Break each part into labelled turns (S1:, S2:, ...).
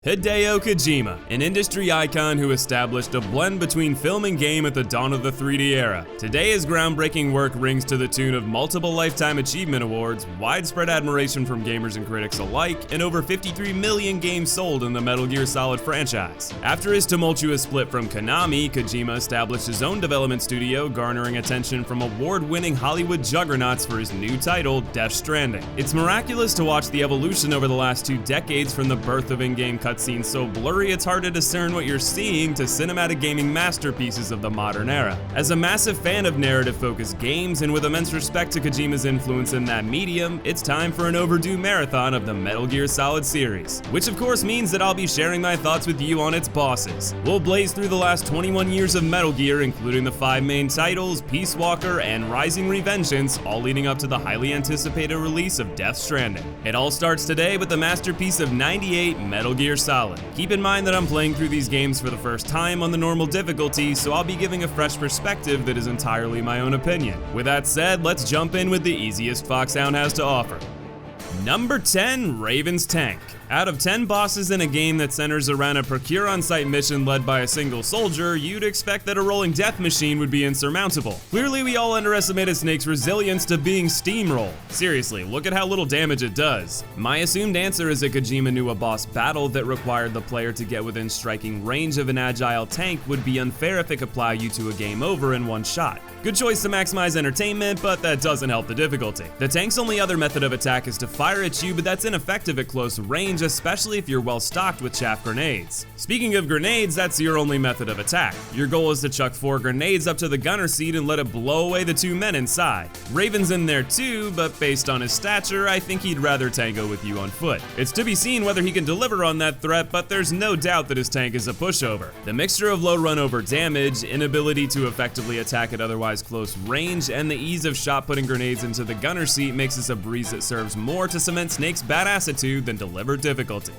S1: Hideo Kojima, an industry icon who established a blend between film and game at the dawn of the 3D era. Today, his groundbreaking work rings to the tune of multiple Lifetime Achievement Awards, widespread admiration from gamers and critics alike, and over 53 million games sold in the Metal Gear Solid franchise. After his tumultuous split from Konami, Kojima established his own development studio, garnering attention from award-winning Hollywood juggernauts for his new title, Death Stranding. It's miraculous to watch the evolution over the last 2 decades from the birth of in-game cutscenes so blurry it's hard to discern what you're seeing to cinematic gaming masterpieces of the modern era. As a massive fan of narrative-focused games and with immense respect to Kojima's influence in that medium, it's time for an overdue marathon of the Metal Gear Solid series, which of course means that I'll be sharing my thoughts with you on its bosses. We'll blaze through the last 21 years of Metal Gear, including the 5 main titles, Peace Walker, and Rising Revengeance, all leading up to the highly anticipated release of Death Stranding. It all starts today with the masterpiece of '98, Metal Gear Solid. Keep in mind that I'm playing through these games for the first time on the normal difficulty, so I'll be giving a fresh perspective that is entirely my own opinion. With that said, let's jump in with the easiest Foxhound has to offer. Number 10, Raven's Tank. Out of 10 bosses in a game that centers around a procure on-site mission led by a single soldier, you'd expect that a rolling death machine would be insurmountable. Clearly, we all underestimated Snake's resilience to being steamrolled. Seriously, look at how little damage it does. My assumed answer is that Kojima knew a boss battle that required the player to get within striking range of an agile tank would be unfair if it could plow you to a game over in one shot. Good choice to maximize entertainment, but that doesn't help the difficulty. The tank's only other method of attack is to fire at you, but that's ineffective at close range, especially if you're well stocked with chaff grenades. Speaking of grenades, that's your only method of attack. Your goal is to chuck 4 grenades up to the gunner seat and let it blow away the 2 men inside. Raven's in there too, but based on his stature, I think he'd rather tango with you on foot. It's to be seen whether he can deliver on that threat, but there's no doubt that his tank is a pushover. The mixture of low run over damage, inability to effectively attack at otherwise close range, and the ease of shot putting grenades into the gunner seat makes this a breeze that serves more to cement Snake's badassitude than delivered difficulty.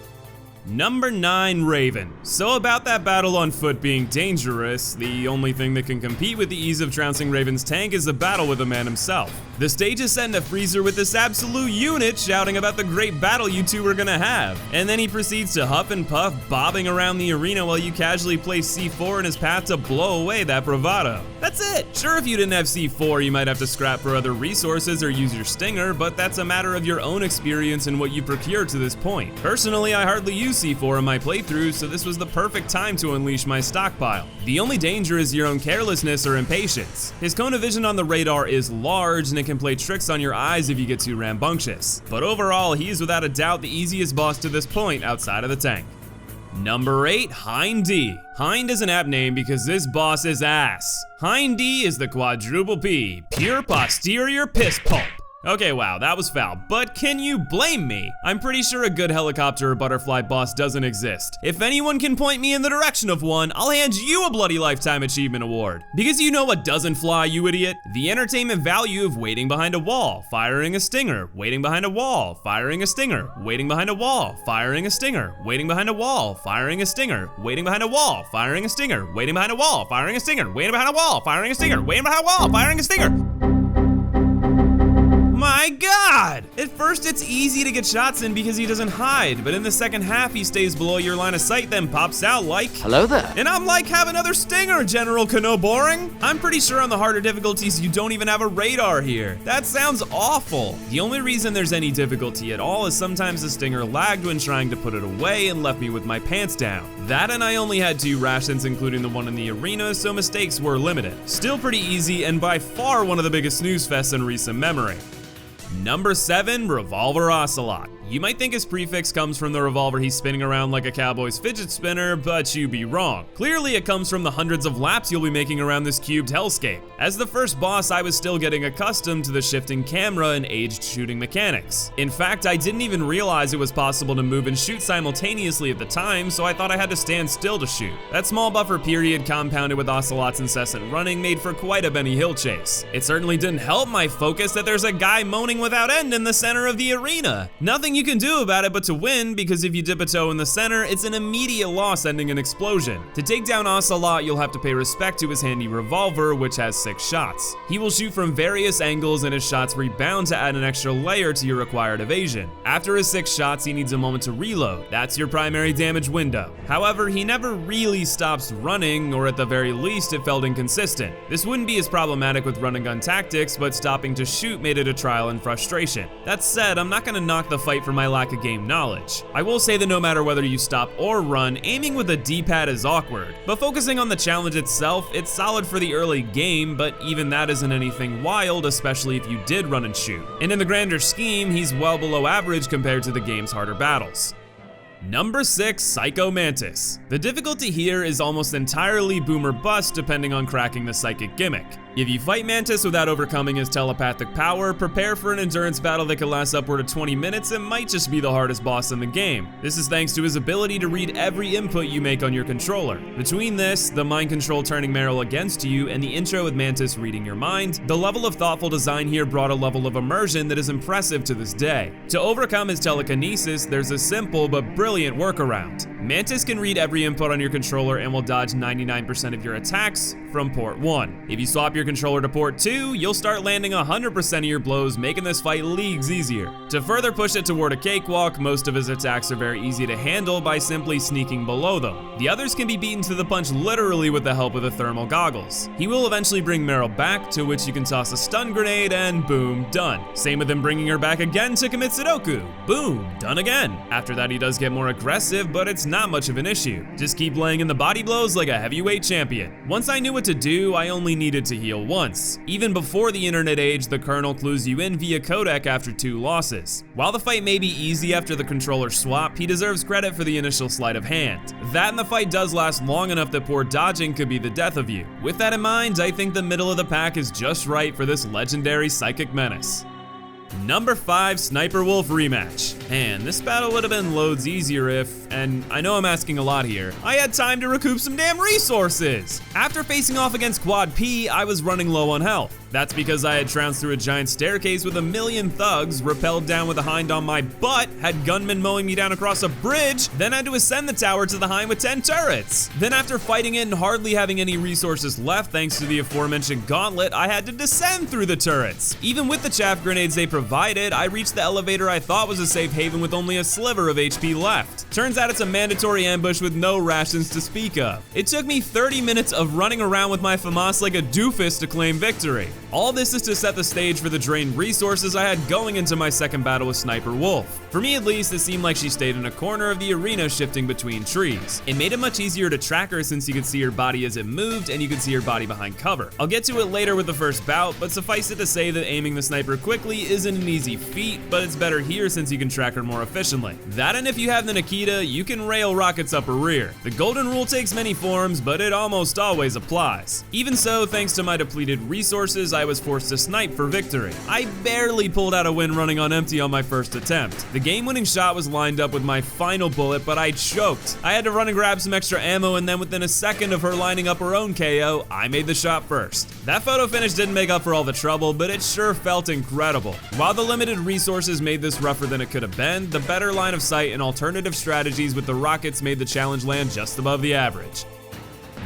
S1: Number 9, Raven. So about that battle on foot being dangerous, the only thing that can compete with the ease of trouncing Raven's tank is a battle with the man himself. The stage is set in a freezer with this absolute unit shouting about the great battle you two are gonna have. And then he proceeds to huff and puff, bobbing around the arena while you casually place C4 in his path to blow away that bravado. That's it. Sure, if you didn't have C4, you might have to scrap for other resources or use your stinger, but that's a matter of your own experience and what you procured to this point. Personally, I hardly use C4 in my playthrough, so this was the perfect time to unleash my stockpile. The only danger is your own carelessness or impatience. His cone of vision on the radar is large and it can play tricks on your eyes if you get too rambunctious. But overall, he is without a doubt the easiest boss to this point outside of the tank. Number 8, Hind-D. Hind is an apt name because this boss is ass. Hind-D is the quadruple P, pure posterior piss pulp. Okay, wow, that was foul, but can you blame me? I'm pretty sure a good helicopter or butterfly boss doesn't exist. If anyone can point me in the direction of one, I'll hand you a bloody Lifetime Achievement Award. Because you know what doesn't fly, you idiot? The entertainment value of waiting behind a wall, firing a stinger, waiting behind a wall, firing a stinger, waiting behind a wall, firing a stinger, waiting behind a wall, firing a stinger, waiting behind a wall, firing a stinger, waiting behind a wall, firing a stinger, waiting behind a wall, firing a stinger, waiting behind a wall, firing a stinger. My God! At first it's easy to get shots in because he doesn't hide, but in the second half he stays below your line of sight, then pops out like, hello there. And I'm like, have another stinger, General Kano Boring. I'm pretty sure on the harder difficulties you don't even have a radar here. That sounds awful. The only reason there's any difficulty at all is sometimes the stinger lagged when trying to put it away and left me with my pants down. That and I only had 2 rations, including the one in the arena, so mistakes were limited. Still pretty easy and by far one of the biggest snooze fests in recent memory. Number 7, Revolver Ocelot. You might think his prefix comes from the revolver he's spinning around like a cowboy's fidget spinner, but you'd be wrong. Clearly it comes from the hundreds of laps you'll be making around this cubed hellscape. As the first boss, I was still getting accustomed to the shifting camera and aged shooting mechanics. In fact, I didn't even realize it was possible to move and shoot simultaneously at the time, so I thought I had to stand still to shoot. That small buffer period compounded with Ocelot's incessant running made for quite a Benny Hill chase. It certainly didn't help my focus that there's a guy moaning without end in the center of the arena. Nothing you can do about it but to win, because if you dip a toe in the center, it's an immediate loss ending in explosion. To take down Ocelot, you'll have to pay respect to his handy revolver, which has 6 shots. He will shoot from various angles and his shots rebound to add an extra layer to your required evasion. After his 6 shots, he needs a moment to reload. That's your primary damage window. However, he never really stops running, or at the very least, it felt inconsistent. This wouldn't be as problematic with run and gun tactics, but stopping to shoot made it a trial in frustration. That said, I'm not gonna knock the fight for my lack of game knowledge. I will say that no matter whether you stop or run, aiming with a D-pad is awkward. But focusing on the challenge itself, it's solid for the early game, but even that isn't anything wild, especially if you did run and shoot. And in the grander scheme, he's well below average compared to the game's harder battles. Number 6, Psycho Mantis. The difficulty here is almost entirely boom or bust depending on cracking the psychic gimmick. If you fight Mantis without overcoming his telepathic power, prepare for an endurance battle that could last upward of 20 minutes and might just be the hardest boss in the game. This is thanks to his ability to read every input you make on your controller. Between this, the mind control turning Meryl against you, and the intro with Mantis reading your mind, the level of thoughtful design here brought a level of immersion that is impressive to this day. To overcome his telekinesis, there's a simple but brilliant workaround. Mantis can read every input on your controller and will dodge 99% of your attacks from port 1. If you swap your controller to port 2, you'll start landing 100% of your blows, making this fight leagues easier. To further push it toward a cakewalk, most of his attacks are very easy to handle by simply sneaking below them. The others can be beaten to the punch literally with the help of the thermal goggles. He will eventually bring Meryl back, to which you can toss a stun grenade and boom, done. Same with him bringing her back again to commit Sudoku. Boom, done again. After that he does get more aggressive, but it's not much of an issue. Just keep laying in the body blows like a heavyweight champion. Once I knew what to do, I only needed to heal once. Even before the internet age, the Colonel clues you in via codec after 2 losses. While the fight may be easy after the controller swap, he deserves credit for the initial sleight of hand. That and the fight does last long enough that poor dodging could be the death of you. With that in mind, I think the middle of the pack is just right for this legendary psychic menace. Number 5, Sniper Wolf Rematch. Man, this battle would have been loads easier if, and I know I'm asking a lot here, I had time to recoup some damn resources! After facing off against Quad P, I was running low on health. That's because I had trounced through a giant staircase with a million thugs, rappelled down with a Hind on my butt, had gunmen mowing me down across a bridge, then had to ascend the tower to the Hind with 10 turrets. Then after fighting it and hardly having any resources left thanks to the aforementioned gauntlet, I had to descend through the turrets. Even with the chaff grenades they provided, I reached the elevator I thought was a safe haven with only a sliver of HP left. Turns out it's a mandatory ambush with no rations to speak of. It took me 30 minutes of running around with my FAMAS like a doofus to claim victory. All this is to set the stage for the drained resources I had going into my second battle with Sniper Wolf. For me at least, it seemed like she stayed in a corner of the arena shifting between trees. It made it much easier to track her since you could see her body as it moved and you could see her body behind cover. I'll get to it later with the first bout, but suffice it to say that aiming the sniper quickly isn't an easy feat, but it's better here since you can track her more efficiently. That and if you have the Nikita, you can rail rockets up her rear. The golden rule takes many forms, but it almost always applies. Even so, thanks to my depleted resources, I was forced to snipe for victory. I barely pulled out a win running on empty on my first attempt. The game-winning shot was lined up with my final bullet, but I choked. I had to run and grab some extra ammo, and then within a second of her lining up her own KO, I made the shot first. That photo finish didn't make up for all the trouble, but it sure felt incredible. While the limited resources made this rougher than it could have been, the better line of sight and alternative strategies with the rockets made the challenge land just above the average.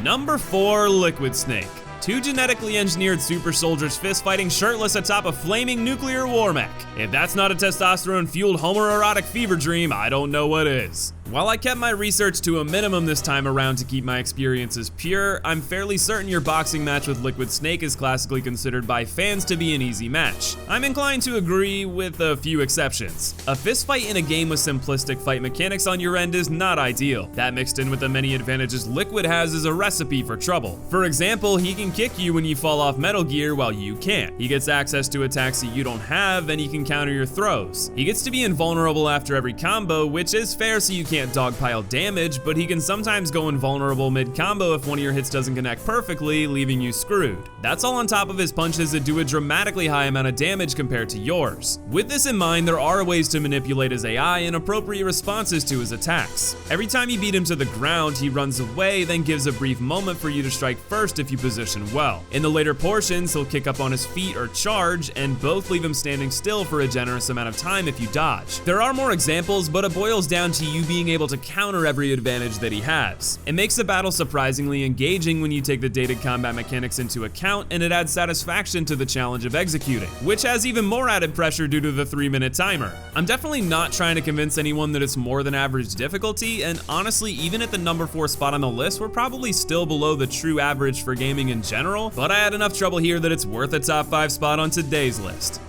S1: Number 4, Liquid Snake. 2 genetically engineered super soldiers fist-fighting shirtless atop a flaming nuclear war mech. If that's not a testosterone-fueled homoerotic fever dream, I don't know what is. While I kept my research to a minimum this time around to keep my experiences pure, I'm fairly certain your boxing match with Liquid Snake is classically considered by fans to be an easy match. I'm inclined to agree with a few exceptions. A fistfight in a game with simplistic fight mechanics on your end is not ideal. That mixed in with the many advantages Liquid has is a recipe for trouble. For example, he can kick you when you fall off Metal Gear while you can't. He gets access to attacks that you don't have, and he can counter your throws. He gets to be invulnerable after every combo, which is fair so you can't dogpile damage, but he can sometimes go invulnerable mid-combo if one of your hits doesn't connect perfectly, leaving you screwed. That's all on top of his punches that do a dramatically high amount of damage compared to yours. With this in mind, there are ways to manipulate his AI and appropriate responses to his attacks. Every time you beat him to the ground, he runs away, then gives a brief moment for you to strike first if you position well. In the later portions, he'll kick up on his feet or charge, and both leave him standing still for a generous amount of time if you dodge. There are more examples, but it boils down to you being able to counter every advantage that he has. It makes the battle surprisingly engaging when you take the dated combat mechanics into account, and it adds satisfaction to the challenge of executing, which has even more added pressure due to the 3-minute timer. I'm definitely not trying to convince anyone that it's more than average difficulty, and honestly, even at the number 4 spot on the list, we're probably still below the true average for gaming in general, but I had enough trouble here that it's worth a top 5 spot on today's list.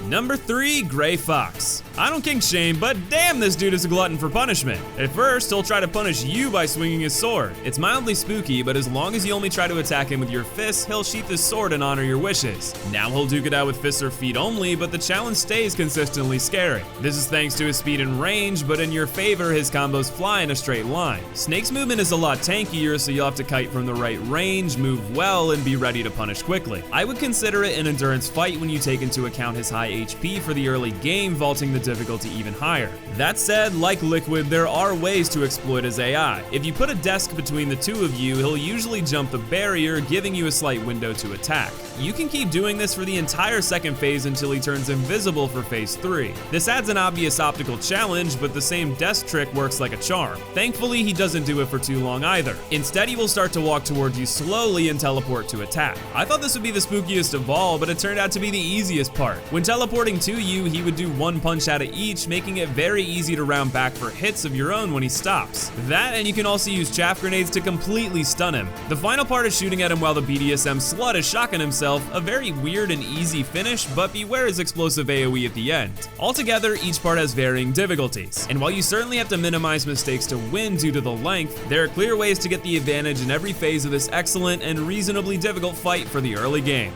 S1: Number 3, Gray Fox. I don't kink shame, but damn, this dude is a glutton for punishment. At first, he'll try to punish you by swinging his sword. It's mildly spooky, but as long as you only try to attack him with your fists, he'll sheath his sword and honor your wishes. Now he'll duke it out with fists or feet only, but the challenge stays consistently scary. This is thanks to his speed and range, but in your favor, his combos fly in a straight line. Snake's movement is a lot tankier, so you'll have to kite from the right range, move well, and be ready to punish quickly. I would consider it an endurance fight when you take into account his high HP for the early game, vaulting the difficulty even higher. That said, like Liquid, there are ways to exploit his AI. If you put a desk between the two of you, he'll usually jump the barrier, giving you a slight window to attack. You can keep doing this for the entire second phase until he turns invisible for phase 3. This adds an obvious optical challenge, but the same desk trick works like a charm. Thankfully, he doesn't do it for too long either. Instead, he will start to walk towards you slowly and teleport to attack. I thought this would be the spookiest of all, but it turned out to be the easiest part. When teleporting to you, he would do one punch out of each, making it very easy to round back for hits of your own when he stops. That, and you can also use chaff grenades to completely stun him. The final part is shooting at him while the BDSM slut is shocking himself, a very weird and easy finish, but beware his explosive AoE at the end. Altogether, each part has varying difficulties, and while you certainly have to minimize mistakes to win due to the length, there are clear ways to get the advantage in every phase of this excellent and reasonably difficult fight for the early game.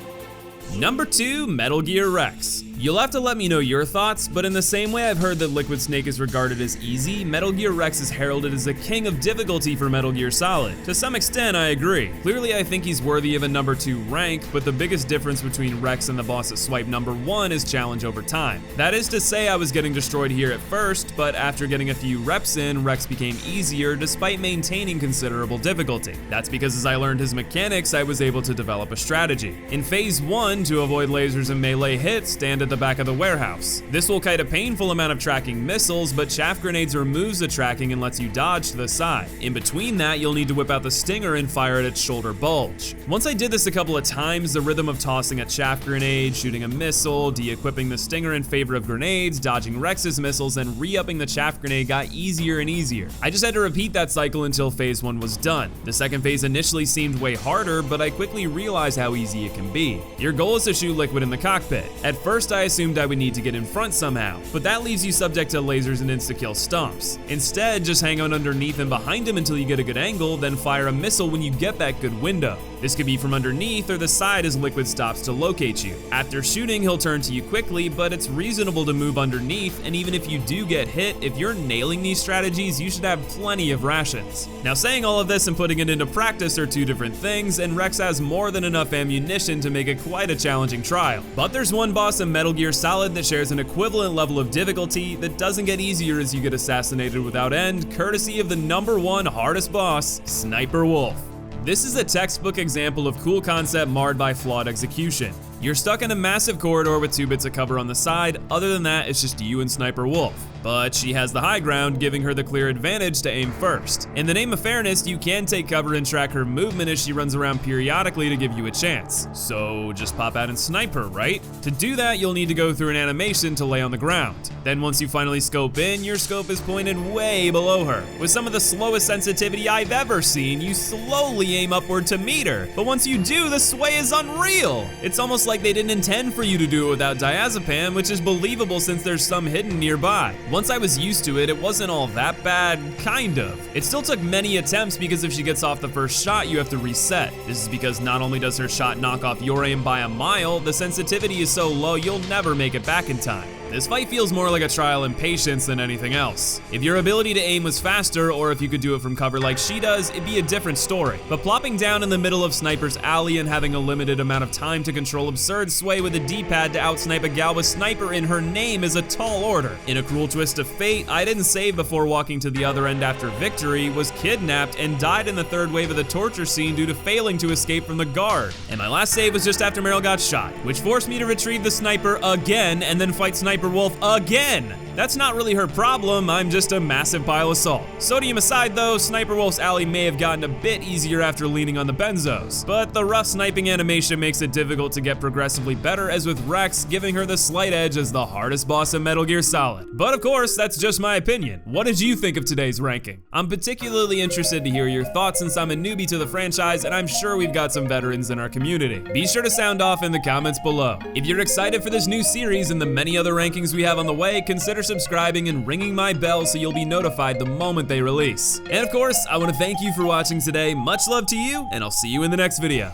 S1: Number 2, Metal Gear Rex. You'll have to let me know your thoughts, but in the same way I've heard that Liquid Snake is regarded as easy, Metal Gear Rex is heralded as a king of difficulty for Metal Gear Solid. To some extent, I agree. Clearly, I think he's worthy of a number 2 rank, but the biggest difference between Rex and the boss at swipe number 1 is challenge over time. That is to say, I was getting destroyed here at first, but after getting a few reps in, Rex became easier despite maintaining considerable difficulty. That's because as I learned his mechanics, I was able to develop a strategy. In phase 1, to avoid lasers and melee hits, stand at the back of the warehouse. This will kite a painful amount of tracking missiles, but chaff grenades removes the tracking and lets you dodge to the side. In between that, you'll need to whip out the stinger and fire at its shoulder bulge. Once I did this a couple of times, the rhythm of tossing a chaff grenade, shooting a missile, de-equipping the stinger in favor of grenades, dodging Rex's missiles, and re-upping the chaff grenade got easier and easier. I just had to repeat that cycle until phase 1 was done. The second phase initially seemed way harder, but I quickly realized how easy it can be. Your goal is to shoot Liquid in the cockpit. At first, I assumed I would need to get in front somehow, but that leaves you subject to lasers and insta-kill stomps. Instead, just hang out underneath and behind him until you get a good angle, then fire a missile when you get that good window. This could be from underneath or the side as Liquid stops to locate you. After shooting, he'll turn to you quickly, but it's reasonable to move underneath, and even if you do get hit, if you're nailing these strategies, you should have plenty of rations. Now, saying all of this and putting it into practice are two different things, and Rex has more than enough ammunition to make it quite a challenging trial. But there's one boss in Metal Gear Solid that shares an equivalent level of difficulty that doesn't get easier as you get assassinated without end, courtesy of the number 1 hardest boss, Sniper Wolf. This is a textbook example of cool concept marred by flawed execution. You're stuck in a massive corridor with 2 bits of cover on the side. Other than that, it's just you and Sniper Wolf. But she has the high ground, giving her the clear advantage to aim first. In the name of fairness, you can take cover and track her movement as she runs around periodically to give you a chance. So just pop out and snipe her, right? To do that, you'll need to go through an animation to lay on the ground. Then once you finally scope in, your scope is pointed way below her. With some of the slowest sensitivity I've ever seen, you slowly aim upward to meet her. But once you do, the sway is unreal. It's almost like they didn't intend for you to do it without diazepam, which is believable since there's some hidden nearby. Once I was used to it, it wasn't all that bad, kind of. It still took many attempts because if she gets off the first shot, you have to reset. This is because not only does her shot knock off your aim by a mile, the sensitivity is so low you'll never make it back in time. This fight feels more like a trial in patience than anything else. If your ability to aim was faster, or if you could do it from cover like she does, it'd be a different story. But plopping down in the middle of Sniper's alley and having a limited amount of time to control absurd sway with a D-pad to outsnipe a gal with Sniper in her name is a tall order. In a cruel twist of fate, I didn't save before walking to the other end after victory, was kidnapped, and died in the third wave of the torture scene due to failing to escape from the guard. And my last save was just after Meryl got shot, which forced me to retrieve the Sniper again and then fight Sniper Wolf again. That's not really her problem, I'm just a massive pile of salt. Sodium aside though, Sniper Wolf's alley may have gotten a bit easier after leaning on the benzos, but the rough sniping animation makes it difficult to get progressively better, as with Rex giving her the slight edge as the hardest boss in Metal Gear Solid. But of course, that's just my opinion. What did you think of today's ranking? I'm particularly interested to hear your thoughts since I'm a newbie to the franchise and I'm sure we've got some veterans in our community. Be sure to sound off in the comments below. If you're excited for this new series and the many other rankings we have on the way, consider subscribing and ringing my bell so you'll be notified the moment they release. And of course, I want to thank you for watching today. Much love to you, and I'll see you in the next video.